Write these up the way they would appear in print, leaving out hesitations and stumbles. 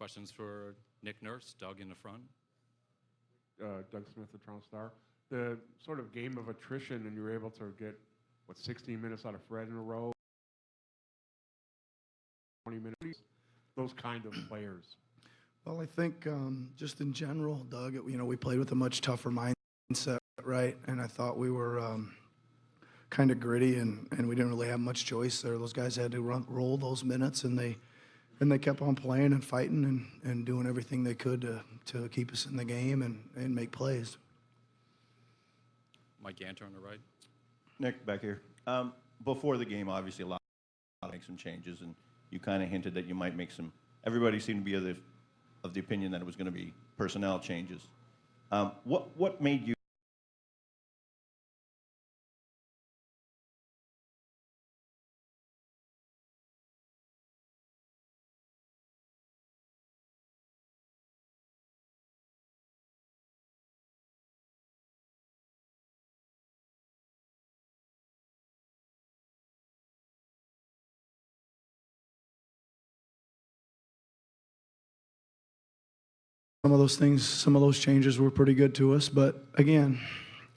Questions for Nick Nurse, Doug in the front. Doug Smith, the Toronto Star. The sort of game of attrition, and you were able to get, 16 minutes out of Fred in a row, 20 minutes, those kind of players. Well, I think just in general, Doug, we played with a much tougher mindset, right? And I thought we were kind of gritty, and we didn't really have much choice there. Those guys had to roll those minutes, and they kept on playing and fighting and doing everything they could to keep us in the game and make plays. Mike Ganter on the right. Nick, back here. Before the game, obviously, a lot to make some changes, and you kind of hinted that you might make some. Everybody seemed to be of the opinion that it was going to be personnel changes. What made you? Some of those things, some of those changes were pretty good to us, but again,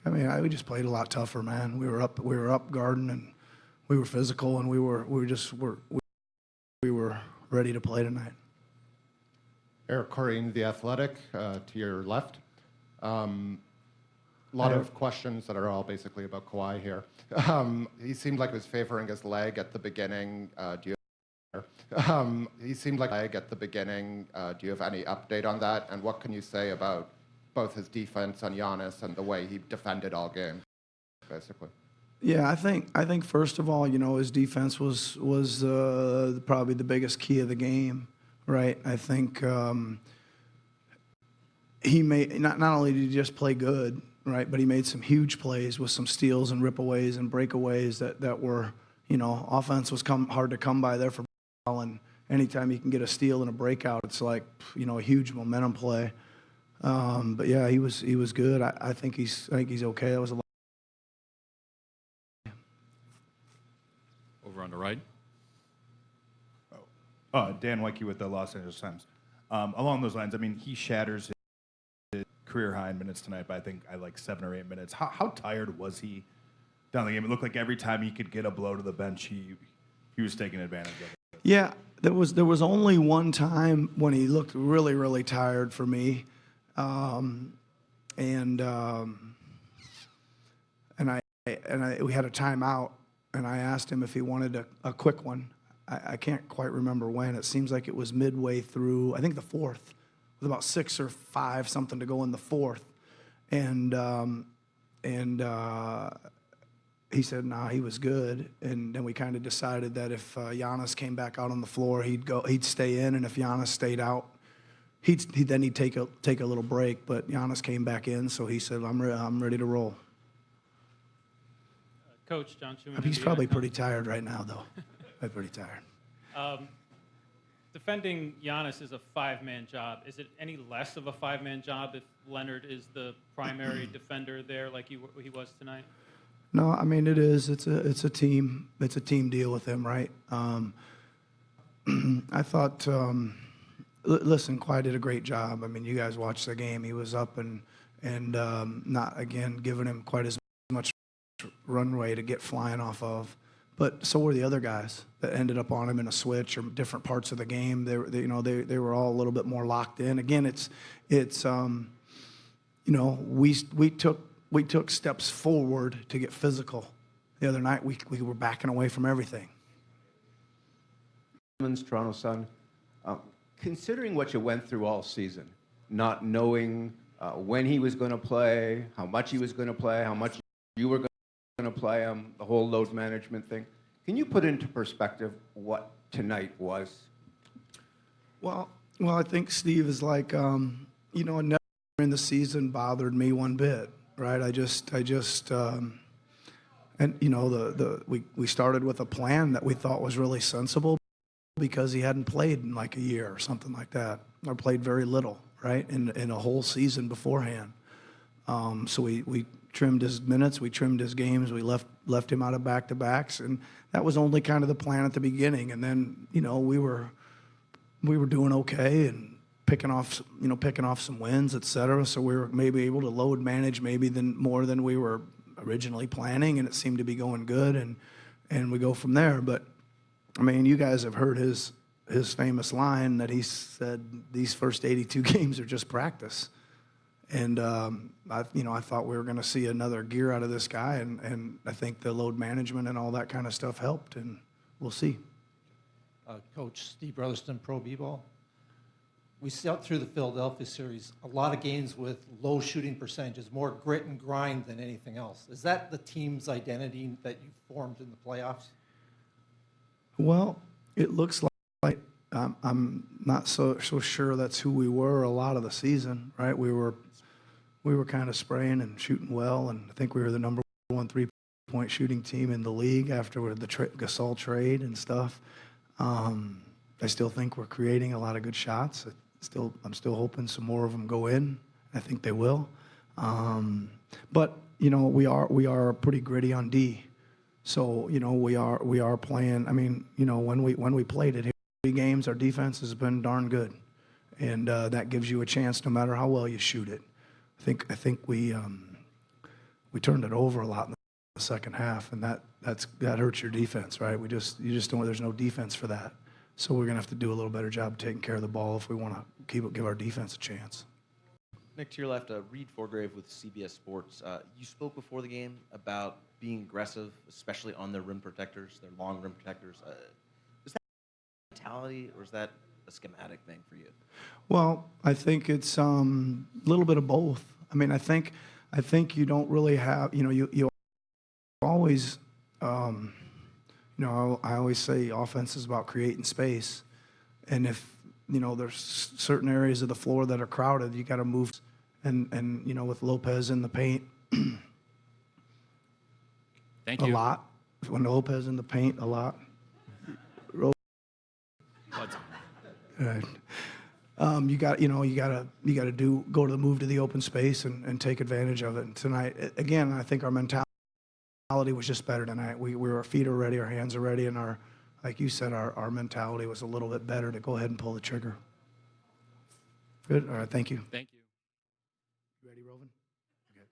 we just played a lot tougher, man. We were up guarding, and we were physical, and we were ready to play tonight. Eric Corrine, The Athletic, to your left. A lot of questions that are all basically about Kawhi here. He seemed like he was favoring his leg at the beginning. He seemed like at the beginning. Do you have any update on that? And what can you say about both his defense on Giannis and the way he defended all game, basically? Yeah, I think first of all, his defense was probably the biggest key of the game, right? I think he made not only did he just play good, right, but he made some huge plays with some steals and ripaways and breakaways that were, offense was hard to come by there for. And anytime you can get a steal and a breakout, it's like, a huge momentum play. But yeah, he was good. I think he's okay. That was a lot. Over on the right. Dan Weinke with the Los Angeles Times. Along those lines, he shatters his career high in minutes tonight by I think 7 or 8 minutes. How tired was he down the game? It looked like every time he could get a blow to the bench, he was taking advantage of it. Yeah, there was only one time when he looked really, really tired for me, we had a timeout, and I asked him if he wanted a quick one. I can't quite remember when. It seems like it was midway through, I think the fourth, with about 6 or 5 something to go in the fourth, and he said, nah, he was good. And then we kind of decided that if Giannis came back out on the floor, he'd stay in. And if Giannis stayed out, he'd take a little break. But Giannis came back in, so he said, I'm ready to roll. Coach John Schumann. He's probably pretty tired right now, though. Pretty tired. Defending Giannis is a 5-man job. Is it any less of a 5-man job if Leonard is the primary defender there like he was tonight? No, it is. It's a team. It's a team deal with him, right? I thought, listen, Kawhi did a great job. You guys watched the game. He was up and not, again, giving him quite as much runway to get flying off of. But so were the other guys that ended up on him in a switch or different parts of the game. They were all a little bit more locked in. Again, we took steps forward to get physical. The other night, we were backing away from everything. Toronto Sun, considering what you went through all season, not knowing when he was going to play, how much he was going to play, how much you were going to play, the whole load management thing, can you put into perspective what tonight was? Well, I think Steve is like, never in the season bothered me one bit. Right, we started with a plan that we thought was really sensible because he hadn't played in like a year or something like that, or played very little, right, in a whole season beforehand. So we trimmed his minutes, we trimmed his games, we left him out of back-to-backs, and that was only kind of the plan at the beginning. And then we were doing okay, and picking off some wins, et cetera. So we were maybe able to load manage more than we were originally planning, and it seemed to be going good, and we go from there. But I mean, you guys have heard his famous line that he said these first 82 games are just practice. And I thought we were going to see another gear out of this guy, and I think the load management and all that kind of stuff helped, and we'll see. Coach Steve Brotherston, Pro B-Ball. We saw through the Philadelphia series a lot of games with low shooting percentages, more grit and grind than anything else. Is that the team's identity that you formed in the playoffs? Well, it looks like I'm not so sure that's who we were a lot of the season, right? We were kind of spraying and shooting well, and I think we were the number one three-point shooting team in the league after the Gasol trade and stuff. I still think we're creating a lot of good shots. I'm still hoping some more of them go in. I think they will. But we are pretty gritty on D. So we are playing. I mean, when we played it 3 games, our defense has been darn good, and that gives you a chance no matter how well you shoot it. I think we turned it over a lot in the second half, and that hurts your defense, right? You just don't. There's no defense for that. So we're gonna have to do a little better job taking care of the ball if we want to give our defense a chance. Nick, to your left, Reed Forgrave with CBS Sports. You spoke before the game about being aggressive, especially on their rim protectors, their long rim protectors. Is that a mentality, or is that a schematic thing for you? Well, I think it's a little bit of both. I mean, I think you don't really have, you always, I always say offense is about creating space, and if there's certain areas of the floor that are crowded, you got to move, and with Lopez in the paint, Thank a you. lot. When Lopez in the paint, a lot. What's- You got to go to the move to the open space and take advantage of it. And tonight, again, I think our mentality was just better tonight. Our feet are ready, our hands are ready, and like you said, our mentality was a little bit better to go ahead and pull the trigger. Good. All right. Thank you. Thank you. You ready, Rovan? Okay.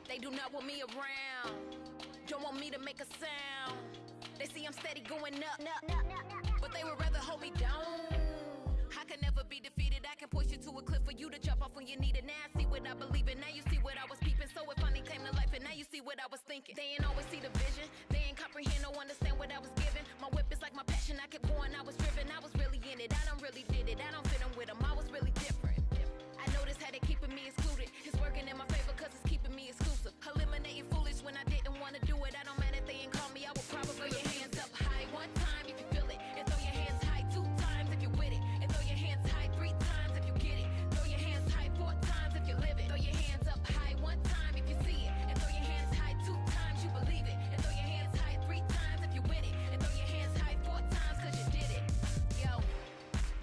They do not want me around, don't want me to make a sound. They see I'm steady going up, but they would rather hold me down. I can never be defeated, I can push you to a cliff for you to jump off when you need it. Now I see what I believe in, now you see what I was peeping. So it finally came to life, and now you see what I was thinking. They ain't always see the vision, they ain't comprehend or understand what I was given. My whip is like my passion, I kept going, I was driven. I was really in it, I don't really did it, I don't fit in with them, I was really different. I noticed how they keeping me excluded. It's working in my favor cause it's keeping me exclusive. Eliminating foolish when I didn't want to do it. I don't matter if they ain't call me, I will probably throw your hands up high one time if you feel it, and throw your hands high 2 times if you with it, and throw your hands high 3 times if you get it. Throw your hands high 4 times if you live it. Throw your hands up high 1 time if you see it, and throw your hands high 2 times you believe it, and throw your hands high 3 times if you with it, and throw your hands high 4 times cause you did it. Yo,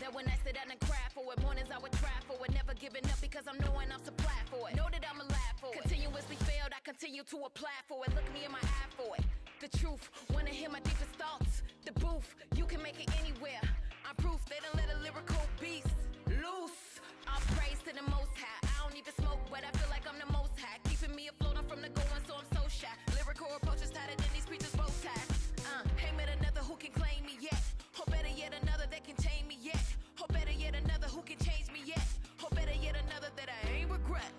that when I sit down and cry for it, mornings I would try for it, never giving up because I'm knowing I'm supplied for it. Know that I'ma laugh for it. Continuously failed, I continue to apply for it. Look me in my eye for it. The truth, wanna hear my deepest thoughts. The booth, you can make it anywhere. I'm proof they done let a lyrical beast loose. All praise to the most high. I don't even smoke, but I feel like I'm the most high. Keeping me afloat, I'm from the going, so I'm so shy. Lyrical approaches tighter than these preachers' bow ties. Ain't met another who can claim me yet. Or better yet, another that can tame me yet. Or better yet, another who can change me yet. Or better yet, another that I ain't regret.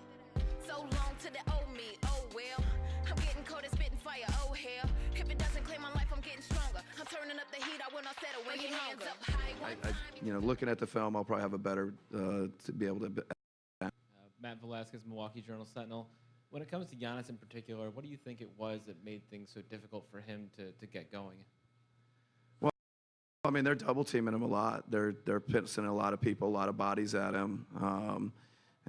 So long to the old me, oh well. I'm getting cold and spitting fire, oh hell. If it doesn't claim my life, I'm getting stronger. I'm turning up the heat, I will not settle when your hands up high one time. Looking at the film, I'll probably have a better to be able to. Matt Velasquez, Milwaukee Journal Sentinel. When it comes to Giannis in particular, what do you think it was that made things so difficult for him to get going? Well, I mean, they're double teaming him a lot. They're pissing a lot of people, a lot of bodies at him.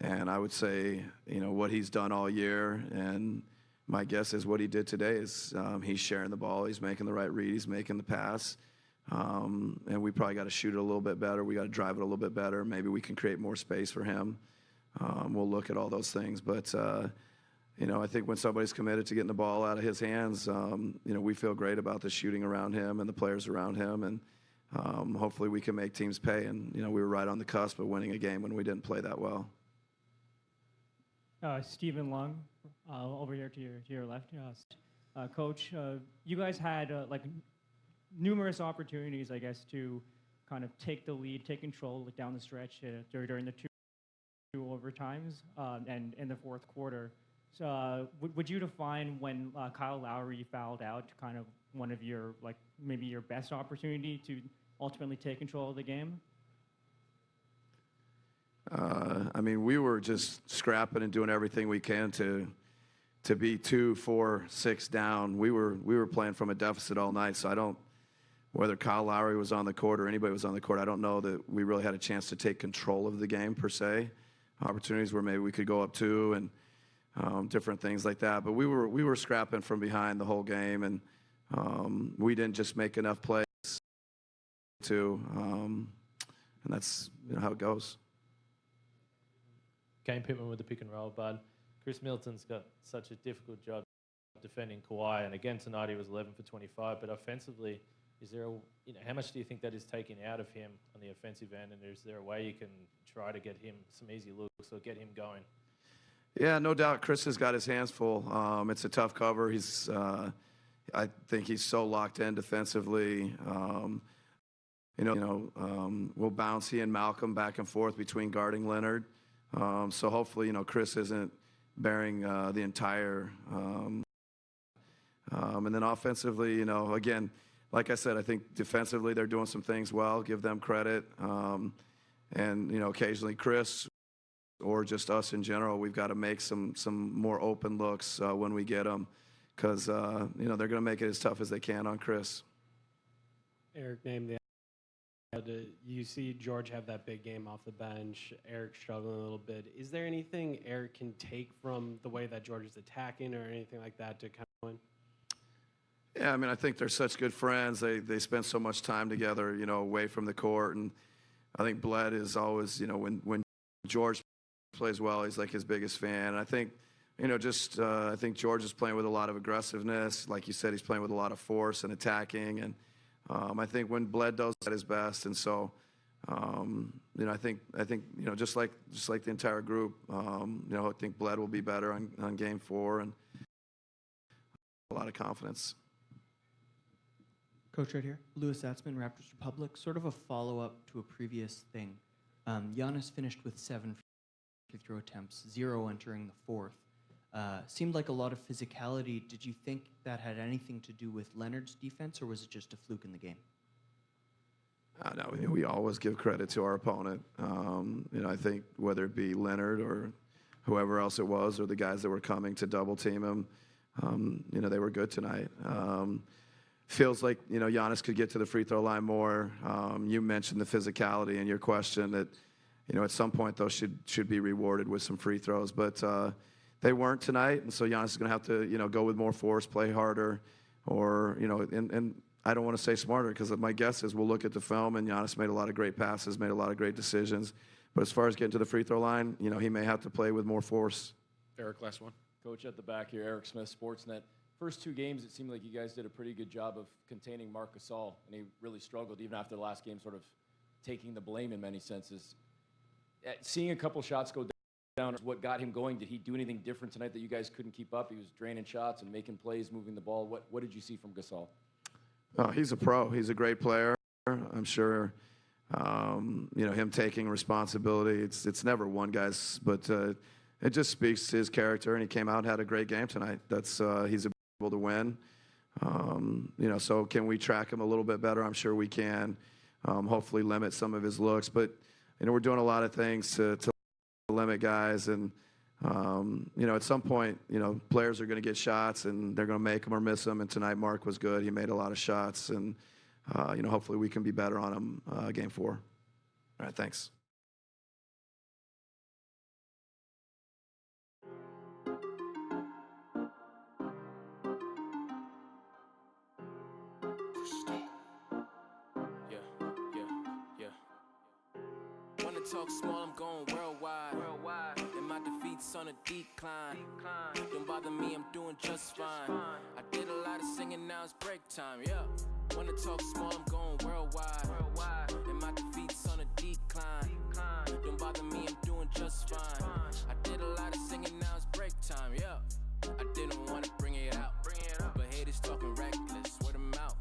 And I would say, what he's done all year, and my guess is what he did today is he's sharing the ball, he's making the right read, he's making the pass. And we probably got to shoot it a little bit better. We got to drive it a little bit better. Maybe we can create more space for him. We'll look at all those things. But, I think when somebody's committed to getting the ball out of his hands, we feel great about the shooting around him and the players around him. And hopefully we can make teams pay. And, we were right on the cusp of winning a game when we didn't play that well. Stephen Lung, over here to your left. Coach, you guys had numerous opportunities, I guess, to kind of take the lead, take control down the stretch during the two overtimes and in the fourth quarter. So would you define when Kyle Lowry fouled out kind of one of your, maybe your best opportunity to ultimately take control of the game? We were just scrapping and doing everything we can to be 2, 4, 6 down. We were playing from a deficit all night, so whether Kyle Lowry was on the court or anybody was on the court, I don't know that we really had a chance to take control of the game per se. Opportunities where maybe we could go up 2 and different things like that. But we were scrapping from behind the whole game, and we didn't just make enough plays and that's how it goes. Kane Pittman with the pick and roll, bud. Chris Middleton's got such a difficult job defending Kawhi, and again tonight he was 11 for 25. But offensively, is there how much do you think that is taken out of him on the offensive end, and is there a way you can try to get him some easy looks or get him going? Yeah, no doubt. Chris has got his hands full. It's a tough cover. I think he's so locked in defensively. We'll bounce he and Malcolm back and forth between guarding Leonard. So hopefully, Chris isn't bearing the entire. And then offensively, again, like I said, I think defensively they're doing some things well. Give them credit. And occasionally Chris or just us in general, we've got to make some more open looks when we get them, because they're going to make it as tough as they can on Chris. Eric named the. You see George have that big game off the bench, Eric struggling a little bit. Is there anything Eric can take from the way that George is attacking or anything like that to kind of win? Yeah, I think they're such good friends. They spend so much time together, away from the court. And I think Bled is always, when George plays well, he's like his biggest fan. And I think, I think George is playing with a lot of aggressiveness. Like you said, he's playing with a lot of force and attacking. And I think when Bled does at his best, and so, I think just like the entire group, I think Bled will be better on Game 4, and a lot of confidence. Coach, right here. Louis Zatzman, Raptors Republic. Sort of a follow-up to a previous thing. Giannis finished with 7 free throw attempts, 0 entering the fourth. Seemed like a lot of physicality. Did you think that had anything to do with Leonard's defense, or was it just a fluke in the game? No, we always give credit to our opponent. I think whether it be Leonard or whoever else it was, or the guys that were coming to double team him, they were good tonight. Feels like, Giannis could get to the free throw line more. You mentioned the physicality in your question that, at some point those should be rewarded with some free throws, but they weren't tonight, and so Giannis is going to have to, go with more force, play harder, or, and I don't want to say smarter, because my guess is we'll look at the film, and Giannis made a lot of great passes, made a lot of great decisions, but as far as getting to the free throw line, he may have to play with more force. Eric, last one. Coach, at the back here, Eric Smith, Sportsnet. First 2 games, it seemed like you guys did a pretty good job of containing Marc Gasol, and he really struggled even after the last game, sort of taking the blame in many senses. Seeing a couple shots go down, what got him going? Did he do anything different tonight that you guys couldn't keep up? He was draining shots and making plays, moving the ball. What did you see from Gasol? He's a pro. He's a great player. I'm sure, him taking responsibility, it's never one guy's, but it just speaks to his character, and he came out and had a great game tonight. That's he's able to win. So can we track him a little bit better? I'm sure we can. Hopefully limit some of his looks, but we're doing a lot of things to limit guys, and at some point, players are going to get shots, and they're going to make them or miss them. And tonight, Mark was good. He made a lot of shots, and hopefully we can be better on him Game 4. All right, thanks. talk small, I'm going worldwide. And my defeats on a decline. Don't bother me, I'm doing just fine. I did a lot of singing, now it's break time, yeah. Wanna talk small, I'm going worldwide. And my defeats on a decline. Don't bother me, I'm doing just fine. I did a lot of singing, now it's break time, yeah. I didn't wanna bring it out, but haters talking reckless, word of mouth.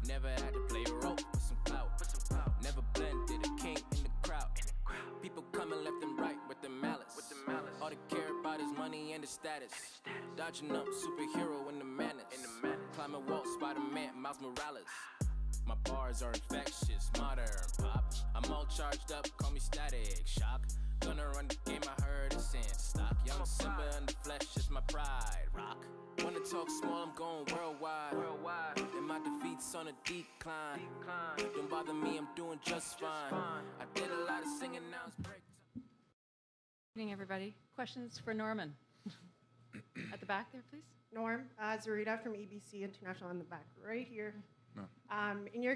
Never had to play a role, put some clout. Never blended a king in the crowd. People coming left and right with the malice. All they care about is money and the status. Dodging up, superhero in the madness. Climbing walls, Spider-Man, Miles Morales. My bars are infectious, modern pop. I'm all charged up, call me Static Shock. Gonna run the game, I heard it's in stock. Young Simba in the flesh is my pride, rock. Wanna talk small, I'm going worldwide. And my defeats on a decline. Don't bother me, I'm doing just fine. I did a lot of singing, now it's break time. Good evening, everybody. Questions for Norman? At the back there, please. Norm, Zarita from EBC International in the back, right here. No. In your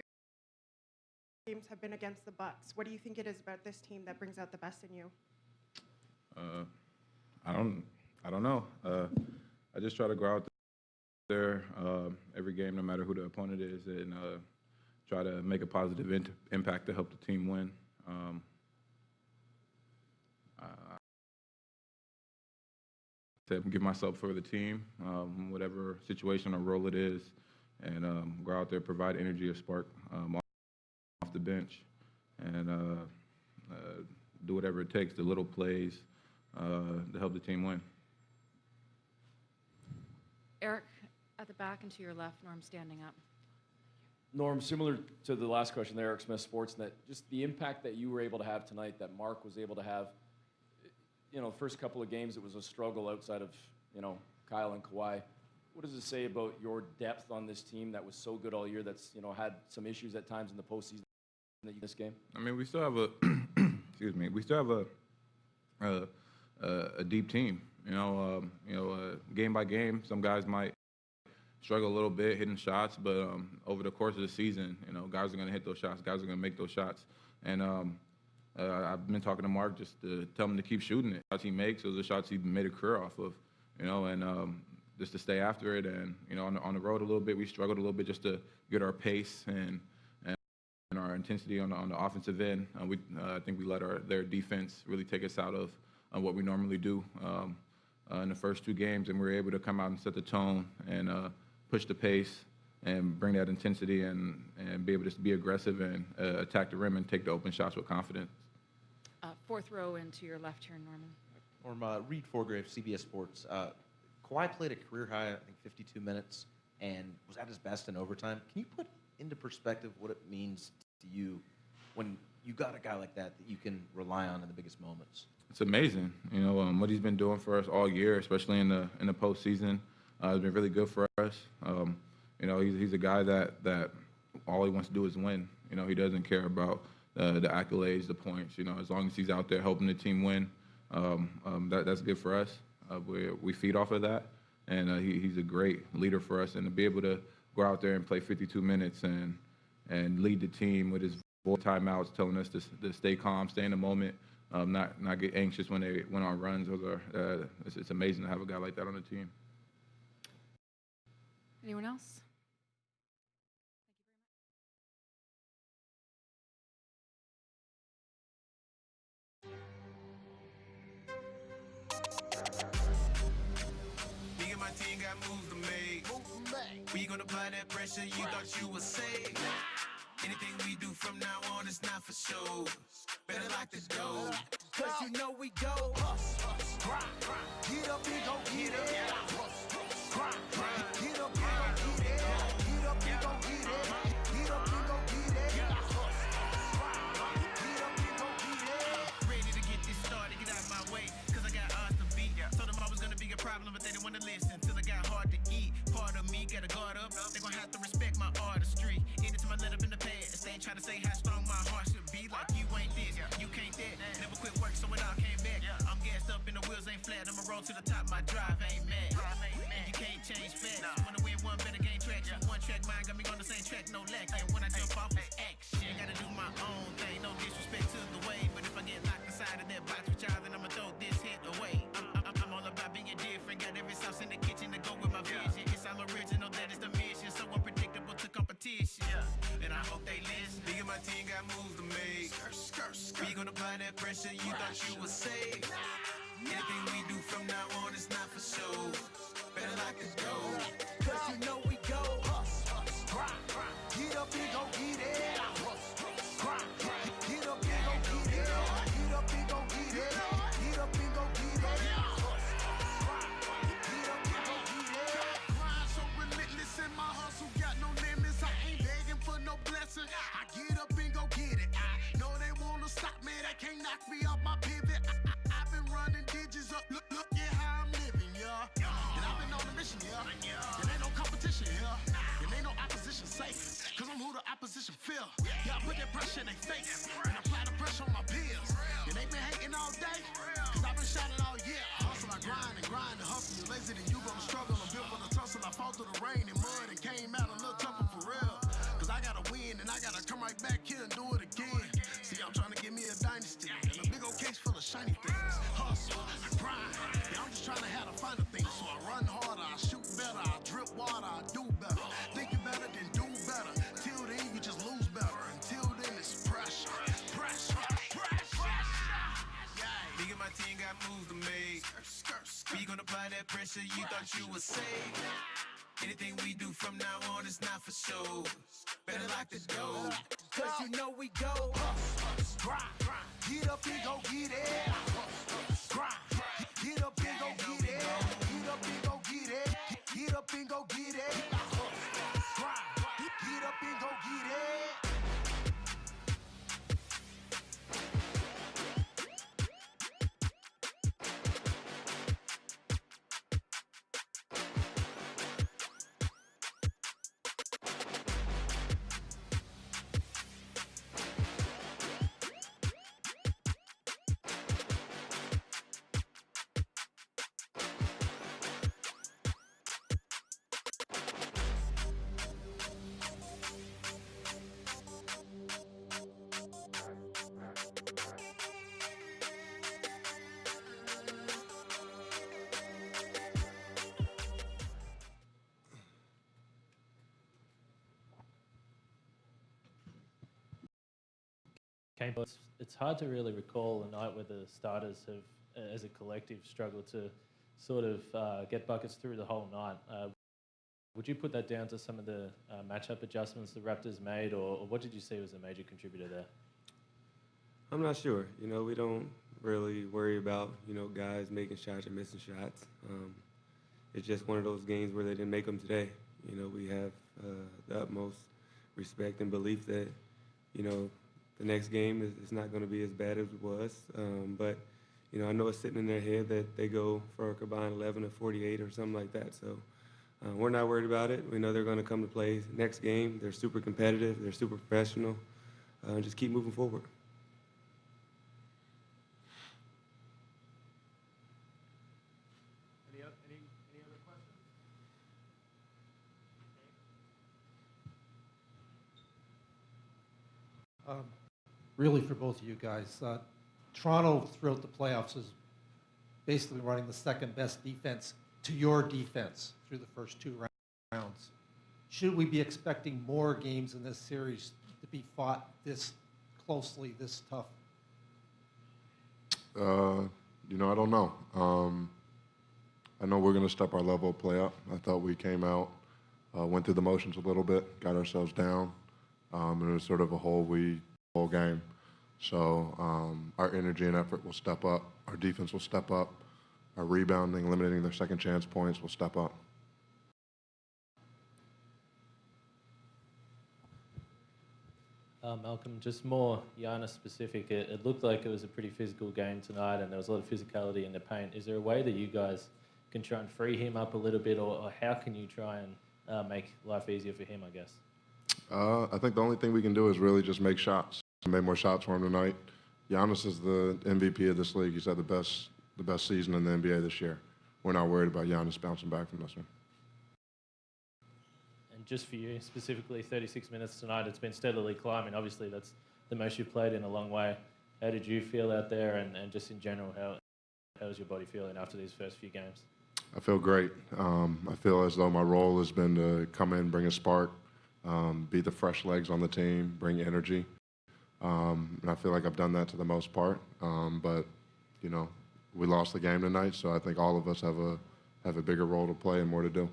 games have been against the Bucks. What do you think it is about this team that brings out the best in you? I don't know. I just try to go out there every game, no matter who the opponent is, and try to make a positive impact to help the team win. Give myself for the team, whatever situation or role it is, and go out there, provide energy or spark off the bench, and do whatever it takes, the little plays, to help the team win. Eric, at the back and to your left, Norm standing up. Norm, similar to the last question there, Eric Smith, Sportsnet, just the impact that you were able to have tonight, that Mark was able to have. You know, first couple of games, it was a struggle outside of, you know, Kyle and Kawhi. What does it say about your depth on this team that was so good all year that's, you know, had some issues at times in the postseason that you this game? I mean, we still have a, excuse me, we still have a deep team. You know, game by game, some guys might struggle a little bit hitting shots, but over the course of the season, you know, guys are going to hit those shots, guys are going to make those shots, and I've been talking to Mark just to tell him to keep shooting it. Shots he makes, those are shots he made a career off of, you know, and just to stay after it. And, you know, on the road a little bit, we struggled a little bit just to get our pace and our intensity on the offensive end. I think we let their defense really take us out of what we normally do in the first two games, and we were able to come out and set the tone and push the pace and bring that intensity and be able to be aggressive and attack the rim and take the open shots with confidence. Fourth row and to your left here, Norman. Reed Forgrave, CBS Sports. Kawhi played a career high, I think, 52 minutes, and was at his best in overtime. Can you put into perspective what it means to you when you got a guy like that you can rely on in the biggest moments? It's amazing, you know, what he's been doing for us all year, especially in the postseason. Has been really good for us. You know, he's a guy that all he wants to do is win. You know, he doesn't care about the accolades, the points. You know, as long as he's out there helping the team win, that's good for us. We feed off of that, and he's a great leader for us. And to be able to go out there and play 52 minutes and lead the team with his timeouts, telling us to stay calm, stay in the moment, not get anxious when they went on runs. It's amazing to have a guy like that on the team. Anyone else? Me and my team got moves to make. We gonna apply that pressure you thought you was safe. Anything we do from now on is not for show. Better lock the door, cause you know we go. Get up, we gon' get it. Get up, we gon' get it. Get up, we gon' get it. Get up, we gon' get it. Get up, we gon' get it. Ready to get this started, get out my way, cause I got odds to beat. Told them I was gonna be a problem, but they didn't wanna listen till I got hard to eat. Part of me gotta guard up, they gon' have to respect my artistry. Anytime I let up in the past, they ain't try to say how strong my heart should be. Like you ain't this, you can't that. Never quit work, so it all came back. I'm gassed up and the wheels ain't flat. I'ma roll to the top, my drive ain't mad. And you can't change fast. Wanna win one, better gain traction. One track mind got me on the same track, no lack. And when I jump off, it's action. Gotta do my own thing, no disrespect to the way. But if I get gonna apply that pressure, you thought you was safe. Anything we do from now on is not for show. Better lock the door, cause you know we go. Grind, get up and go get it. Grind, get up and go get it. Get up and go get it. Get up and go get it. Get up and go get it. Grind so relentless and my hustle got no limits. I ain't begging for no blessing. I get up and go get it. I know they wanna stop me, they can't knock me off my pivot. I've been running digits up, look at how I'm living, yeah. And I've been on a mission, yeah. And ain't no competition, yeah. And ain't no opposition safe, cause I'm who the opposition feel. Yeah, I put that pressure in their face, and apply the pressure on my peers. And they been hating all day, cause I've been shouting all year. Hustle, I grind and grind and hustle. You're lazy, then you gonna struggle. I'm built for the tussle. I fought through the rain and mud and came out a little tougher for real. Cause I gotta win and I gotta come right back here and do it again. See, I'm trying to get me a dynasty and a big old case full of shiny things. Hustle, I grind. Yeah, I'm just trying to have the finer things. So I run harder, I shoot better, I drip water, I do better. Think you better than do better. Till then, you just lose better. Until then, it's pressure. Pressure. Pressure. Me and my team got moves to make. We gonna apply that pressure, you thought you was safe. Anything we do from now on is not for show. Better lock the door, cause you know we go. Grind, get up and go get it. Grind, get up and go get it. Get up and go get it. Get up and go get it. Grind, get up and go get it. Okay, but it's hard to really recall a night where the starters have, as a collective, struggled to sort of get buckets through the whole night. Would you put that down to some of the matchup adjustments the Raptors made, or what did you see was a major contributor there? I'm not sure. You know, we don't really worry about, you know, guys making shots or missing shots. It's just one of those games where they didn't make them today. You know, we have the utmost respect and belief that, you know, the next game is not going to be as bad as it was. But, you know, I know it's sitting in their head that they go for a combined 11 or 48 or something like that. So we're not worried about it. We know they're going to come to play next game. They're super competitive. They're super professional. Just keep moving forward. Any other questions? Really for both of you guys. Toronto throughout the playoffs is basically running the second best defense to your defense through the first two rounds. Should we be expecting more games in this series to be fought this closely, this tough? You know, I don't know. I know we're going to step our level of play up. I thought we came out, went through the motions a little bit, got ourselves down. And it was sort of a whole game. So our energy and effort will step up. Our defense will step up. Our rebounding, limiting their second chance points will step up. Malcolm, just more Giannis specific. It looked like it was a pretty physical game tonight, and there was a lot of physicality in the paint. Is there a way that you guys can try and free him up a little bit, or how can you try and make life easier for him, I guess? I think the only thing we can do is really just make shots. We made more shots for him tonight. Giannis is the MVP of this league. He's had the best season in the NBA this year. We're not worried about Giannis bouncing back from this one. And just for you specifically, 36 minutes tonight, it's been steadily climbing. Obviously, that's the most you've played in a long way. How did you feel out there, and just in general, how's your body feeling after these first few games? I feel great. I feel as though my role has been to come in, bring a spark, be the fresh legs on the team, bring energy. And I feel like I've done that to the most part. But, you know, we lost the game tonight, so I think all of us have a bigger role to play and more to do.